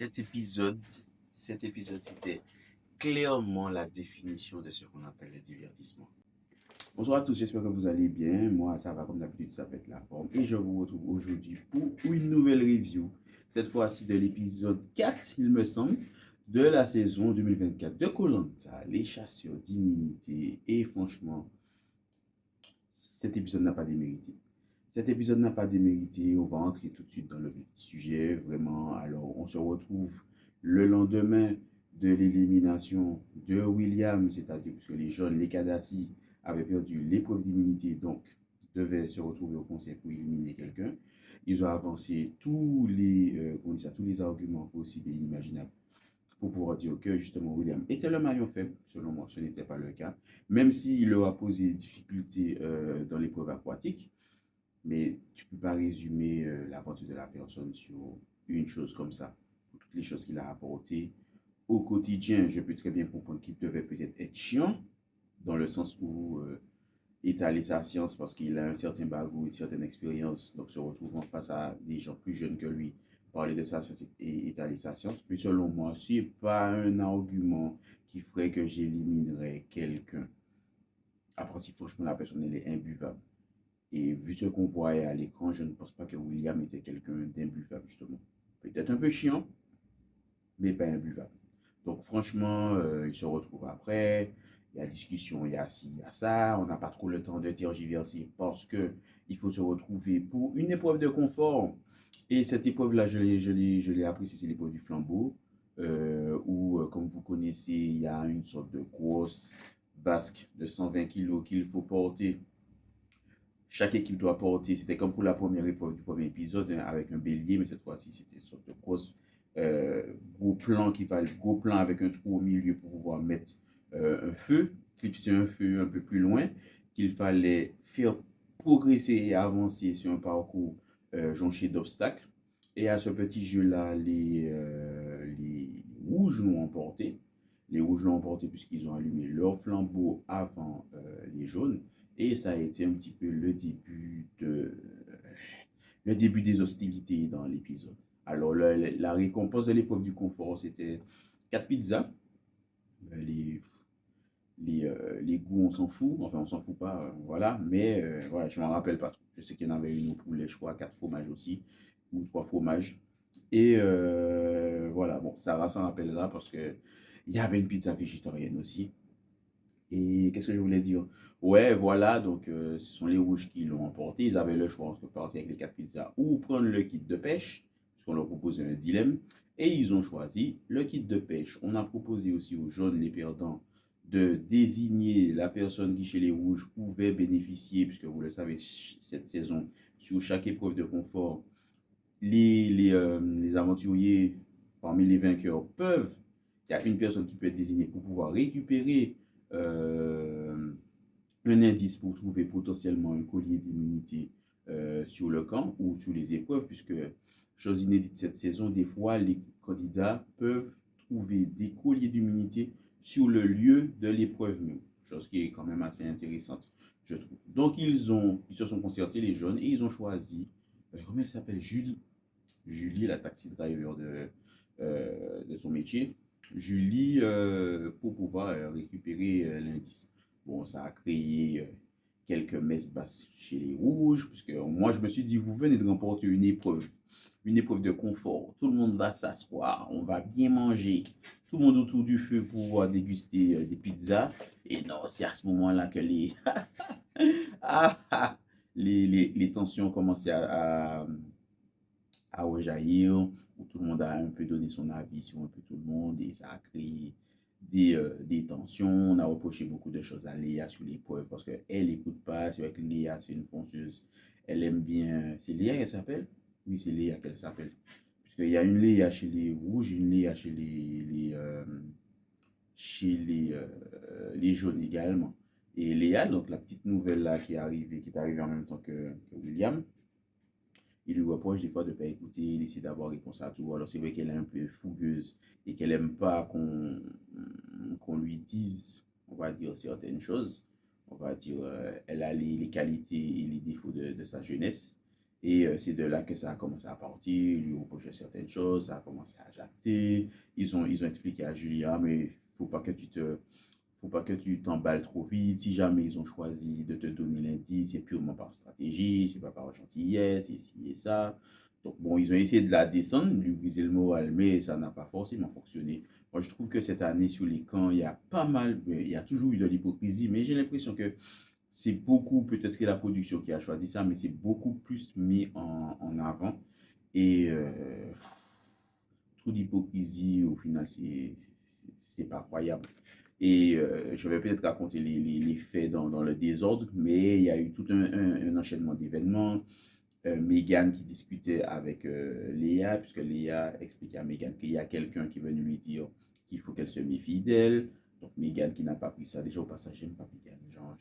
cet épisode, c'était clairement la définition de ce qu'on appelle le divertissement. Bonsoir à tous, j'espère que vous allez bien. Moi, ça va comme d'habitude, ça pète la forme. Et je vous retrouve aujourd'hui pour une nouvelle review. Cette fois-ci de l'épisode 4, il me semble, de la saison 2024 de koh les chasseurs d'immunité. Et franchement, cet épisode n'a pas démérité. Cet épisode n'a pas démérité, on va entrer tout de suite dans le vif du sujet, vraiment. Alors, on se retrouve le lendemain de l'élimination de William, c'est-à-dire que les jeunes, les Kadhafi, avaient perdu l'épreuve d'immunité, donc devaient se retrouver au conseil pour éliminer quelqu'un. Ils ont avancé tous les arguments possibles et inimaginables pour pouvoir dire que justement William était le maillon faible. Selon moi, ce n'était pas le cas, même s'il leur a posé des difficultés dans l'épreuve aquatique. Mais tu ne peux pas résumer l'aventure de la personne sur une chose comme ça. Pour toutes les choses qu'il a apportées au quotidien, je peux très bien comprendre qu'il devait peut-être être chiant, dans le sens où étaler sa science parce qu'il a un certain bagou, une certaine expérience, donc se retrouvant face à des gens plus jeunes que lui, parler de sa science et étaler sa science. Mais selon moi, ce n'est pas un argument qui ferait que j'éliminerais quelqu'un. Après, si franchement la personne elle est imbuvable. Et vu ce qu'on voyait à l'écran, je ne pense pas que William était quelqu'un d'imbuvable, justement. Peut-être un peu chiant, mais pas imbuvable. Donc, franchement, il se retrouve après. Il y a discussion, il y a ci, il y a ça. On n'a pas trop le temps de tergiverser parce qu'il faut se retrouver pour une épreuve de confort. Et cette épreuve-là, je l'ai appris, c'est l'épreuve du flambeau, où, comme vous connaissez, il y a une sorte de grosse vasque de 120 kg qu'il faut porter. Chaque équipe doit porter, c'était comme pour la première épreuve du premier épisode, hein, avec un bélier, mais cette fois-ci, c'était une sorte de gros plan avec un trou au milieu pour pouvoir mettre un feu, clipser un feu un peu plus loin, qu'il fallait faire progresser et avancer sur un parcours jonché d'obstacles. Et à ce petit jeu-là, les rouges l'ont emporté. Les rouges l'ont emporté puisqu'ils ont allumé leur flambeau avant les jaunes. Et ça a été un petit peu le début des hostilités dans l'épisode. Alors, la récompense de l'épreuve du confort, c'était 4 pizzas. Les goûts, on s'en fout. Enfin, on s'en fout pas, voilà. Mais voilà, je ne m'en rappelle pas trop. Je sais qu'il y en avait une au poulet, je crois, 4 fromages aussi, ou 3 fromages. Et voilà, bon, Sarah s'en rappellera parce qu'il y avait une pizza végétarienne aussi. Et qu'est-ce que je voulais dire? Ouais, voilà, donc ce sont les rouges qui l'ont emporté. Ils avaient le choix entre partir avec les 4 pizzas ou prendre le kit de pêche, puisqu'on leur proposait un dilemme. Et ils ont choisi le kit de pêche. On a proposé aussi aux jaunes, les perdants, de désigner la personne qui, chez les rouges, pouvait bénéficier, puisque vous le savez, cette saison, sur chaque épreuve de confort, les aventuriers, parmi les vainqueurs, il y a une personne qui peut être désignée pour pouvoir récupérer un indice pour trouver potentiellement un collier d'immunité sur le camp ou sur les épreuves, puisque, chose inédite cette saison, des fois, les candidats peuvent trouver des colliers d'immunité sur le lieu de l'épreuve même, chose qui est quand même assez intéressante, je trouve. Donc, ils se sont concertés, les jeunes, et ils ont choisi, comment elle s'appelle, Julie, la taxi driver de son métier, Julie, pour pouvoir récupérer l'indice. Bon, ça a créé quelques messes basses chez les rouges, puisque moi je me suis dit, vous venez de remporter une épreuve de confort. Tout le monde va s'asseoir, on va bien manger, tout le monde autour du feu pour pouvoir déguster des pizzas. Et non, c'est à ce moment-là que les tensions ont commencé à rejaillir, où tout le monde a un peu donné son avis sur un peu tout le monde et ça a créé des tensions. On a reproché beaucoup de choses à Léa sur l'épreuve parce qu'elle n'écoute pas. C'est vrai que Léa, c'est une fonceuse. Elle aime bien. C'est Léa qu'elle s'appelle? Oui, c'est Léa qu'elle s'appelle. Puisqu'il y a une Léa chez les rouges, une Léa les jaunes également. Et Léa, donc la petite nouvelle là qui est arrivée en même temps que William, il lui reproche des fois de ne pas écouter, il essaie d'avoir réponse à tout. Alors c'est vrai qu'elle est un peu fougueuse et qu'elle n'aime pas qu'on lui dise, on va dire, certaines choses. On va dire, elle a les qualités et les défauts de sa jeunesse. Et c'est de là que ça a commencé à partir, il lui reproche certaines choses, ça a commencé écouté, ils ont expliqué à Julia, mais faut pas que tu t'emballes trop vite. Si jamais ils ont choisi de te donner l'indice, c'est purement par stratégie, c'est pas par gentillesse, et ci et ça. Donc bon, ils ont essayé de la descendre, de lui briser le moral, mais ça n'a pas forcément fonctionné. Moi, je trouve que cette année, sur les camps, il y a pas mal, il y a toujours eu de l'hypocrisie, mais j'ai l'impression que c'est beaucoup, peut-être que c'est la production qui a choisi ça, mais c'est beaucoup plus mis en avant. Et trop d'hypocrisie, au final, c'est pas croyable. Et je vais peut-être raconter les faits dans le désordre, mais il y a eu tout un enchaînement d'événements. Meghan qui discutait avec Léa, puisque Léa expliquait à Meghan qu'il y a quelqu'un qui est venu lui dire qu'il faut qu'elle se méfie d'elle. Donc Meghan qui n'a pas pris ça. Déjà au passage, j'aime pas Meghan. Genre,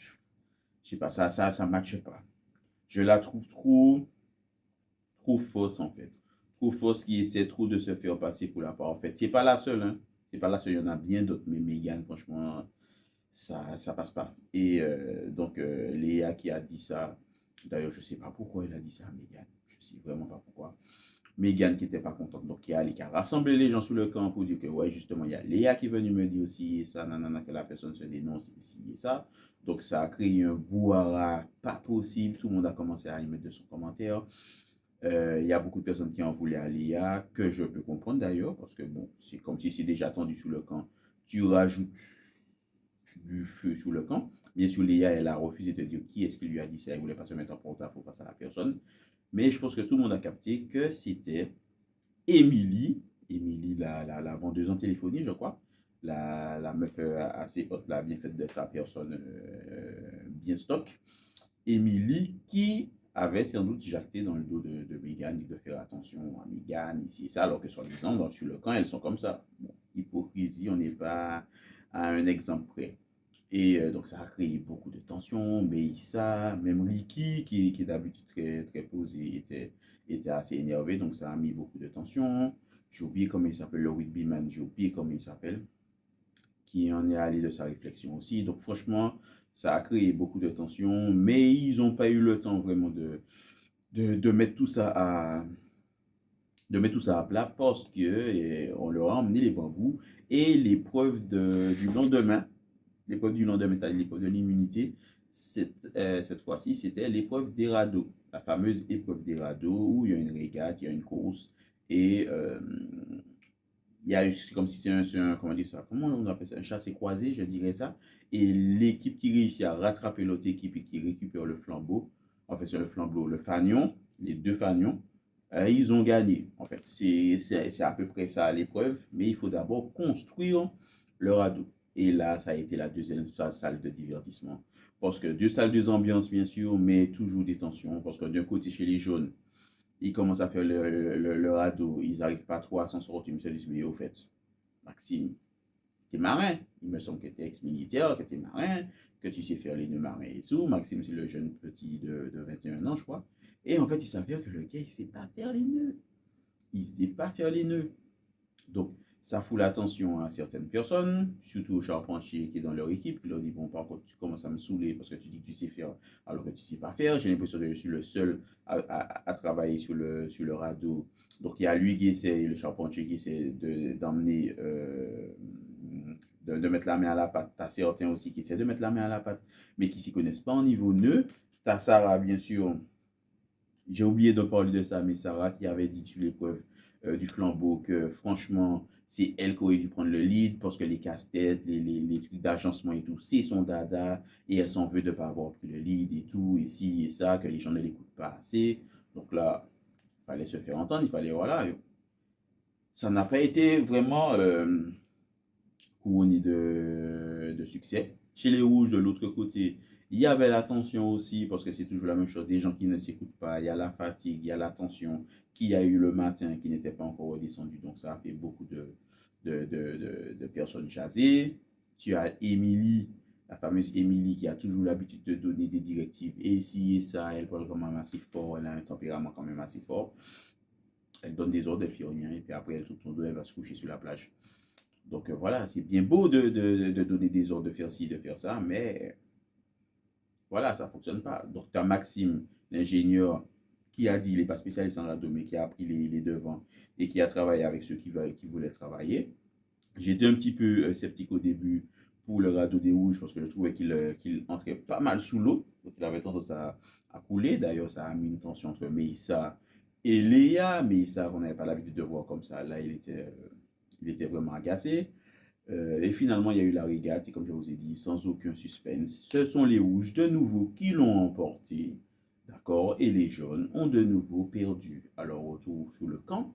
je sais pas, ça matche pas. Je la trouve trop fausse en fait. Trop fausse qui essaie trop de se faire passer pour la part. En fait, c'est pas la seule, hein. C'est pas la seule, il y en a bien d'autres, mais Meghan, franchement, ça passe pas. Et donc, Léa qui a dit ça, d'ailleurs, je sais pas pourquoi elle a dit ça à Meghan. Je sais vraiment pas pourquoi. Meghan qui était pas contente, donc qui a rassemblé les gens sous le camp pour dire que, ouais, justement, il y a Léa qui est venue me dire aussi, et ça, nanana, que la personne se dénonce, ici et ça. Donc, ça a créé un brouhaha pas possible. Tout le monde a commencé à y mettre de son commentaire. Il y a beaucoup de personnes qui en voulaient à Léa, que je peux comprendre d'ailleurs, parce que bon, c'est comme si c'est déjà tendu sous le camp. Tu rajoutes du feu sous le camp. Bien sûr, Léa, elle a refusé de dire qui est-ce qui lui a dit ça. Elle ne voulait pas se mettre en porte-à-faux face à la personne. Mais je pense que tout le monde a capté que c'était Émilie, la vendeuse en téléphonie, je crois. La meuf assez haute, là, bien faite de sa personne, bien stock. Émilie qui avait sans doute jacté dans le dos de Meghan et de faire attention à Meghan, ici et ça, alors que soi-disant, sur le camp, elles sont comme ça. Bon, hypocrisie, on n'est pas à un exemple près. Et donc ça a créé beaucoup de tensions. Meïssa, même Ricky, qui est d'habitude très posé, était assez énervé. Donc ça a mis beaucoup de tensions. J'ai oublié comment il s'appelle, le rugbyman, j'ai oublié comment il s'appelle, qui en est allé de sa réflexion aussi. Donc franchement, ça a créé beaucoup de tensions. Mais ils n'ont pas eu le temps vraiment de mettre tout ça à plat parce qu'on leur a emmené les bambous et du lendemain. L'épreuve du lendemain, l'épreuve de l'immunité, cette fois-ci, c'était l'épreuve des radeaux, la fameuse épreuve des radeaux où il y a une régate, il y a une course et il y a comme si c'est comment dire ça, comment on appelle ça, un chassé croisé, je dirais ça. Et l'équipe qui réussit à rattraper l'autre équipe et qui récupère le flambeau, en fait, c'est le flambeau, le fanion, les deux fanions, ils ont gagné. En fait, c'est à peu près ça l'épreuve, mais il faut d'abord construire le radeau. Et là, ça a été la deuxième salle de divertissement. Parce que deux salles, deux ambiances, bien sûr, mais toujours des tensions. Parce que d'un côté, chez les jaunes, ils commencent à faire le radeau. Ils n'arrivent pas trop à s'en sortir. Ils me disent, mais au fait, Maxime, tu es marin. Il me semble que tu es ex-militaire, que tu es marin, que tu sais faire les nœuds marins et tout. Maxime, c'est le jeune petit de 21 ans, je crois. Et en fait, il s'avère que le gars, il ne sait pas faire les nœuds. Il ne sait pas faire les nœuds. Donc, ça fout l'attention à certaines personnes, surtout aux charpentiers qui est dans leur équipe, qui leur dit, bon, par contre, tu commences à me saouler parce que tu dis que tu sais faire alors que tu ne sais pas faire. J'ai l'impression que je suis le seul à travailler sur le radeau. Donc, il y a lui qui essaie, le charpentier qui essaie d'emmener, de mettre la main à la pâte. Tu as certains aussi qui essaient de mettre la main à la pâte, mais qui ne s'y connaissent pas au niveau nœud. Tu as Sarah, bien sûr. J'ai oublié de parler de ça, mais Sarah qui avait dit sur l'épreuve du flambeau que franchement, c'est elle qui aurait dû prendre le lead parce que les casse-têtes, les trucs d'agencement et tout, c'est son dada et elle s'en veut de ne pas avoir pris le lead et tout, et ci et ça, que les gens ne l'écoutent pas assez. Donc là, il fallait se faire entendre, il fallait, voilà. Ça n'a pas été vraiment couronné de succès. Chez les rouges, de l'autre côté, il y avait la tension aussi, parce que c'est toujours la même chose, des gens qui ne s'écoutent pas, il y a la fatigue, il y a la tension qu'il y a eu le matin qui n'était pas encore redescendue. Donc ça a fait beaucoup de personnes jasées. Tu as Émilie, la fameuse Émilie qui a toujours l'habitude de donner des directives, et ci et ça, elle parle quand même assez fort, elle a un tempérament quand même assez fort. Elle donne des ordres, elle fait rien, et puis après elle tourne son dos, elle va se coucher sur la plage. Donc voilà, c'est bien beau de donner des ordres, de faire ci, de faire ça, mais voilà, ça ne fonctionne pas. Donc tu as Maxime, l'ingénieur, qui a dit, il n'est pas spécialiste en rado, mais qui a pris les devants et qui a travaillé avec ceux qui voulaient travailler. J'étais un petit peu sceptique au début pour le radeau des rouges parce que je trouvais qu'il entrait pas mal sous l'eau. Donc il avait tendance à couler. D'ailleurs, ça a mis une tension entre Meissa et Léa. Meissa, qu'on n'avait pas l'habitude de voir comme ça, là, il était vraiment agacé. Et finalement, il y a eu la régate, et comme je vous ai dit, sans aucun suspense, ce sont les rouges de nouveau qui l'ont emporté. D'accord? Et les jaunes ont de nouveau perdu. Alors, retour sous le camp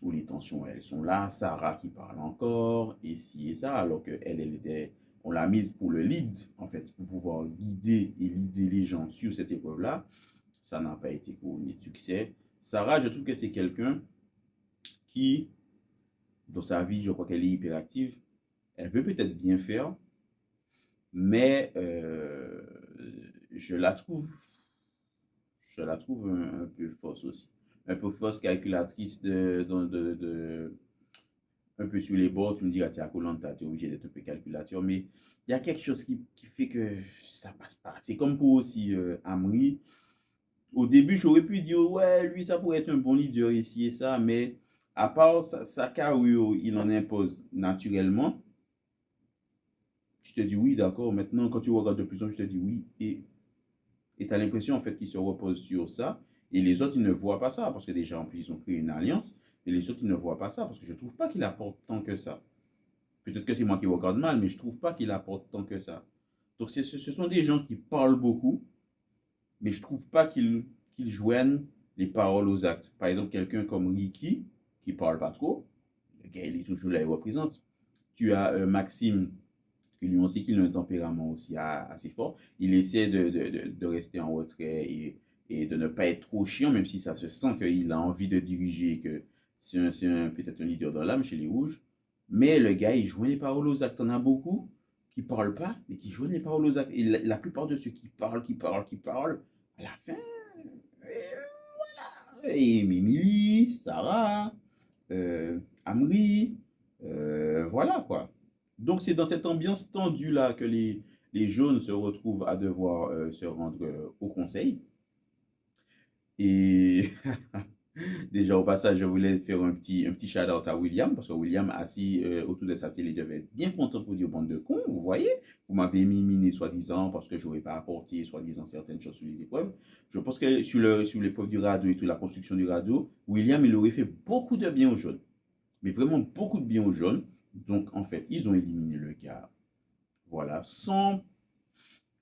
où les tensions, elles sont là. Sarah qui parle encore, et ci et ça, alors qu'elle, elle était, on l'a mise pour le lead, en fait, pour pouvoir guider et leader les gens sur cette épreuve-là. Ça n'a pas été couronné de succès. Sarah, je trouve que c'est quelqu'un qui, dans sa vie, je crois qu'elle est hyperactive. Elle veut peut-être bien faire, mais je la trouve, un peu fausse aussi. Un peu fausse calculatrice un peu sur les bords, tu me diras, tu es à Koh-Lanta, tu es obligé d'être un peu calculateur, mais il y a quelque chose qui fait que ça passe pas. C'est comme pour aussi Amri. Au début, j'aurais pu dire, ouais, lui, ça pourrait être un bon leader ici et ça, mais à part sa carrure, il en impose naturellement. Tu te dis oui, d'accord. Maintenant, quand tu regardes de plus en plus, tu te dis oui. Et tu as l'impression, en fait, qu'il se repose sur ça. Et les autres, ils ne voient pas ça. Parce que déjà, en plus, ils ont créé une alliance. Et les autres, ils ne voient pas ça. Parce que je ne trouve pas qu'il apporte tant que ça. Peut-être que c'est moi qui regarde mal, mais je ne trouve pas qu'il apporte tant que ça. Donc, ce sont des gens qui parlent beaucoup, mais je ne trouve pas qu'ils joignent les paroles aux actes. Par exemple, quelqu'un comme Ricky, qui ne parle pas trop, le gars, il est toujours là, il représente. Tu as Maxime, qui lui aussi qu'il a un tempérament aussi assez fort. Il essaie de rester en retrait et de ne pas être trop chiant, même si ça se sent qu'il a envie de diriger, que c'est peut-être un leader dans l'âme chez les Rouges. Mais le gars, il joint les paroles aux actes. T'en as beaucoup qui ne parlent pas, mais qui joignent les paroles aux actes. Et la plupart de ceux qui parlent, à la fin, voilà. Et Mimili, Sarah, Amri, voilà quoi. Donc c'est dans cette ambiance tendue là que les jaunes se retrouvent à devoir se rendre au conseil. Et déjà au passage, je voulais faire un petit shout-out à William, parce que William, assis autour de sa télé, devait être bien content pour dire bande de cons, vous voyez, vous m'avez miminé soi-disant parce que je n'aurais pas apporté soi-disant certaines choses sur les épreuves. Je pense que sur l'épreuve du radeau et toute la construction du radeau, William, il aurait fait beaucoup de bien aux jaunes. Mais vraiment beaucoup de bien aux jaunes. Donc en fait, ils ont éliminé le gars. Voilà, sans...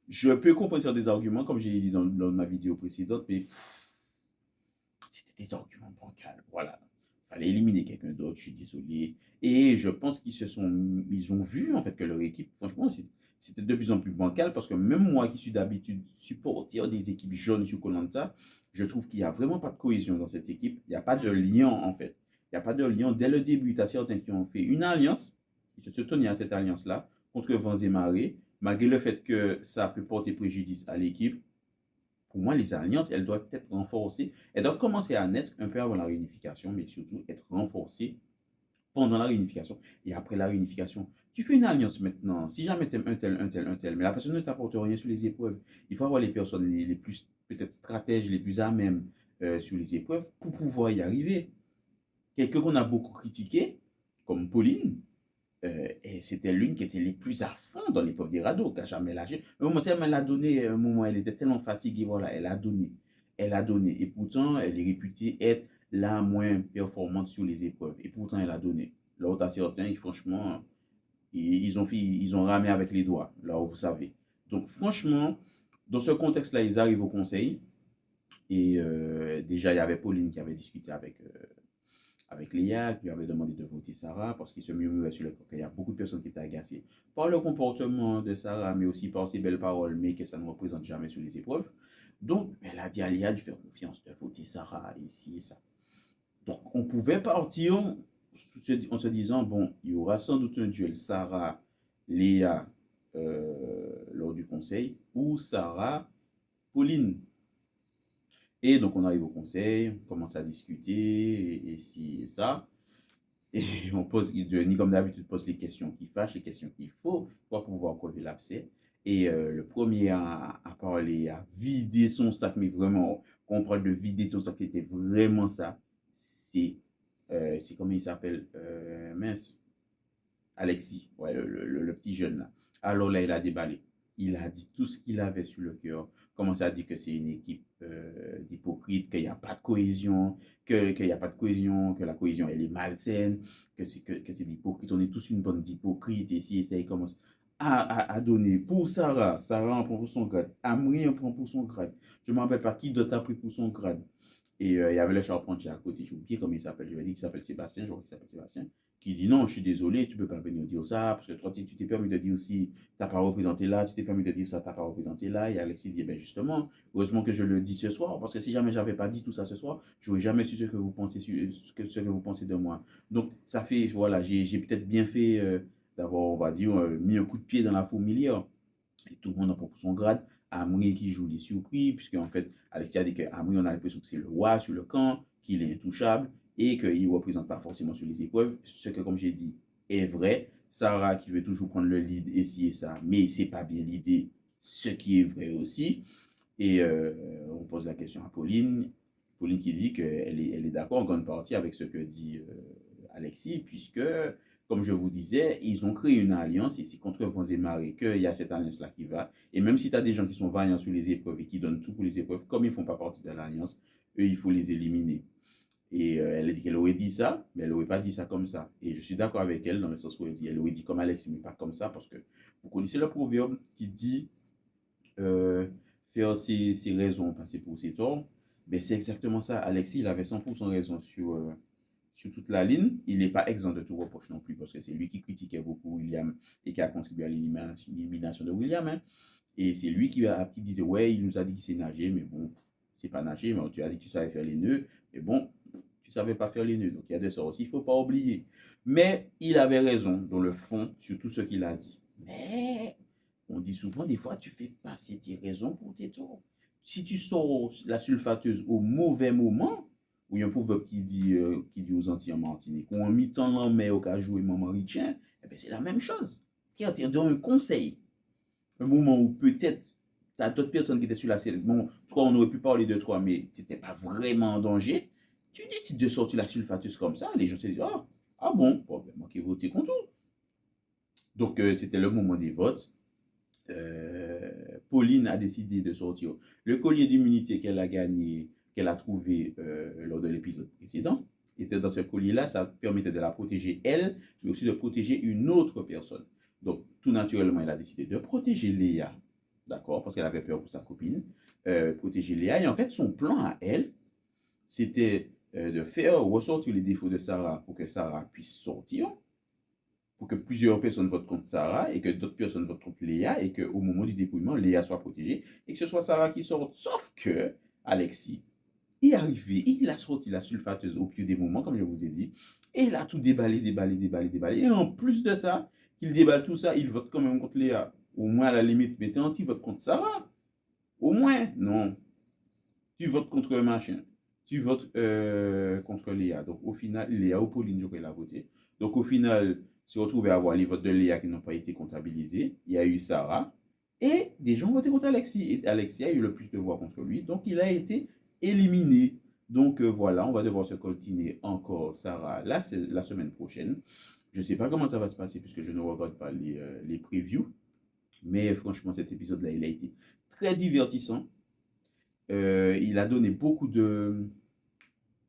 Je peux comprendre des arguments, comme j'ai dit dans ma vidéo précédente, mais c'était des arguments bancals. Voilà. Il fallait éliminer quelqu'un d'autre, je suis désolé. Et je pense ils ont vu en fait que leur équipe, franchement, c'était de plus en plus bancal parce que même moi qui suis d'habitude supporter des équipes jaunes sur Koh-Lanta, je trouve qu'il n'y a vraiment pas de cohésion dans cette équipe. Il n'y a pas de lien en fait. Il n'y a pas de lien. Dès le début, tu as certains qui ont fait une alliance, ils se tenaient à cette alliance-là contre vents et marées, malgré le fait que ça peut porter préjudice à l'équipe. Pour moi, les alliances, elles doivent être renforcées. Elles doivent commencer à naître un peu avant la réunification, mais surtout être renforcées pendant la réunification. Et après la réunification, tu fais une alliance maintenant. Si jamais tu aimes un tel, mais la personne ne t'apporte rien sur les épreuves, il faut avoir les personnes les plus, peut-être stratèges, les plus à même sur les épreuves pour pouvoir y arriver. Quelqu'un qu'on a beaucoup critiqué, comme Pauline, et c'était l'une qui était les plus à fond dans l'épreuve des radeaux, qui n'a jamais lâché. Un moment, elle a donné, un moment, elle était tellement fatiguée, voilà, elle a donné. Elle a donné. Et pourtant, elle est réputée être la moins performante sur les épreuves. Et pourtant, elle a donné. Là où tu as certains, franchement, ils ont ramé avec les doigts, là où vous savez. Donc, franchement, dans ce contexte-là, ils arrivent au conseil. Et déjà, il y avait Pauline qui avait discuté avec Léa, qui lui avait demandé de voter Sarah parce qu'il se murmurait sur le corps qu'il y a beaucoup de personnes qui étaient agacées par le comportement de Sarah, mais aussi par ses belles paroles, mais que ça ne représente jamais sur les épreuves. Donc, elle a dit à Léa de faire confiance, de voter Sarah, ici et ça. Donc, on pouvait partir en se disant, bon, il y aura sans doute un duel Sarah-Léa lors du conseil, ou Sarah-Pauline. Et donc, on arrive au conseil, on commence à discuter, et ci et ça. Et on pose, Denis, comme d'habitude, pose les questions qui fâchent, les questions qu'il faut pour pouvoir coller l'abcès. Et le premier à parler, à vider son sac, mais vraiment quand on parle de vider son sac, c'était vraiment ça. C'est comment il s'appelle mince. Alexis, ouais, le petit jeune là. Alors là, il a déballé. Il a dit tout ce qu'il avait sur le cœur. Commencé à dire que c'est une équipe d'hypocrites, qu'il n'y a pas de cohésion, qu'il n'y a pas de cohésion, que la cohésion elle est malsaine, que c'est d'hypocrites. On est tous une bande d'hypocrites. Et si ça, il commence à donner pour Sarah. Sarah en prend pour son grade. Amri en prend pour son grade. Je ne me rappelle pas qui d'autre a pris pour son grade. Et il y avait le charpentier à côté, j'ai oublié comment il s'appelle. Je lui ai dit qu'il s'appelle Sébastien, je crois qu'il s'appelle Sébastien, qui dit non, je suis désolé, tu ne peux pas venir dire ça, parce que toi, tu t'es permis de dire aussi, tu n'as pas représenté là, tu t'es permis de dire ça, tu n'as pas représenté là. Et Alexis dit, ben justement, heureusement que je le dis ce soir, parce que si jamais je n'avais pas dit tout ça ce soir, je n'aurais jamais su ce que vous pensez, ce que vous pensez de moi. Donc, ça fait, voilà, j'ai peut-être bien fait d'avoir, on va dire, mis un coup de pied dans la fourmilière. Et tout le monde a pour son grade. Amri qui joue les surpris, puisque en fait, Alexis a dit qu'Amri, on a l'impression que c'est le roi sur le camp, qu'il est intouchable et qu'il ne représente pas forcément sur les épreuves. Ce que, comme j'ai dit, est vrai. Sarah qui veut toujours prendre le lead et ci et ça, mais c'est pas bien l'idée, ce qui est vrai aussi. Et on pose la question à Pauline. Pauline qui dit qu'elle est d'accord en grande partie avec ce que dit Alexis, puisque, comme je vous disais, ils ont créé une alliance et c'est contre vents et marées qu'il y a cette alliance-là qui va. Et même si tu as des gens qui sont vaillants sur les épreuves et qui donnent tout pour les épreuves, comme ils ne font pas partie de l'alliance, eux, il faut les éliminer. Et elle a dit qu'elle aurait dit ça, mais elle n'aurait pas dit ça comme ça. Et je suis d'accord avec elle dans le sens où elle aurait dit comme Alexis, mais pas comme ça, parce que vous connaissez le proverbe qui dit euh, faire ses raisons passer pour ses torts. Ben, c'est exactement ça. Alexis, il avait 100% raison sur toute la ligne. Il n'est pas exempt de tout reproche non plus, parce que c'est lui qui critiquait beaucoup William et qui a contribué à l'élimination de William. Hein. Et c'est lui qui disait, ouais, il nous a dit qu'il sait nager, mais bon, c'est pas nager, mais tu as dit que tu savais faire les nœuds, mais bon, tu savais pas faire les nœuds. Donc il y a de ça aussi, il ne faut pas oublier. Mais il avait raison dans le fond sur tout ce qu'il a dit. Mais on dit souvent, des fois, tu fais passer tes raisons pour tes torts. Si tu sors la sulfateuse au mauvais moment, ou il y a un proverbe qui dit aux Antilles en Martinique, ou en mi-temps l'en met au cas jouer maman Richien, eh bien, c'est la même chose. Qui donne un conseil. Un moment où peut-être tu as d'autres personnes qui étaient sur la selle. Bon, toi, on aurait pu parler de toi, mais tu n'étais pas vraiment en danger. Tu décides de sortir la sulfateuse comme ça, les gens se disent, ah bon, ben, moi qui ai voté contre tout. Donc, c'était le moment des votes. Pauline a décidé de sortir le collier d'immunité qu'elle a gagné, qu'elle a trouvé lors de l'épisode précédent. Et dans ce collier-là, ça permettait de la protéger elle, mais aussi de protéger une autre personne. Donc, tout naturellement, elle a décidé de protéger Léa, d'accord, parce qu'elle avait peur pour sa copine, protéger Léa. Et en fait, son plan à elle, c'était de faire ressortir les défauts de Sarah pour que Sarah puisse sortir, pour que plusieurs personnes votent contre Sarah et que d'autres personnes votent contre Léa et qu'au moment du dépouillement, Léa soit protégée et que ce soit Sarah qui sorte. Sauf que Alexis est arrivé, il a sorti la sulfateuse au pied des moments, comme je vous ai dit, et il a tout déballé, déballé, déballé, déballé. Et en plus de ça, qu'il déballe tout ça, il vote quand même contre Léa. Au moins, à la limite, mettez anti-vote contre Sarah. Au moins, non. Tu votes contre un machin. Tu votes contre Léa. Donc, au final, Léa ou Pauline, je crois qu'elle a voté. Donc, au final, se retrouvé à avoir les votes de Léa qui n'ont pas été comptabilisés. Il y a eu Sarah. Et des gens ont voté contre Alexis. Et Alexis a eu le plus de voix contre lui. Donc, il a été éliminé. Donc, voilà, on va devoir se coltiner encore Sarah là, c'est la semaine prochaine. Je ne sais pas comment ça va se passer puisque je ne regarde pas les previews. Mais franchement, cet épisode-là, il a été très divertissant. Il a donné beaucoup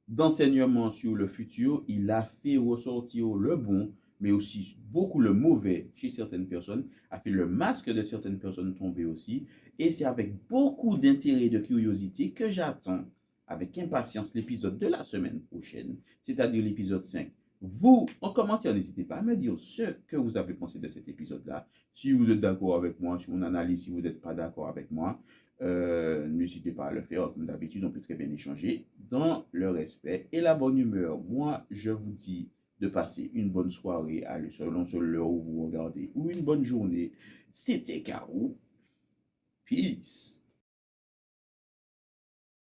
d'enseignements sur le futur. Il a fait ressortir le bon, mais aussi beaucoup le mauvais chez certaines personnes. A fait le masque de certaines personnes tomber aussi. Et c'est avec beaucoup d'intérêt et de curiosité que j'attends avec impatience l'épisode de la semaine prochaine, c'est-à-dire l'épisode 5. Vous, en commentaire, n'hésitez pas à me dire ce que vous avez pensé de cet épisode-là. Si vous êtes d'accord avec moi sur mon analyse, si vous n'êtes pas d'accord avec moi. N'hésitez pas à le faire comme d'habitude, on peut très bien échanger dans le respect et la bonne humeur. Moi, je vous dis de passer une bonne soirée selon l'heure où vous regardez ou une bonne journée. C'était Carou. Peace.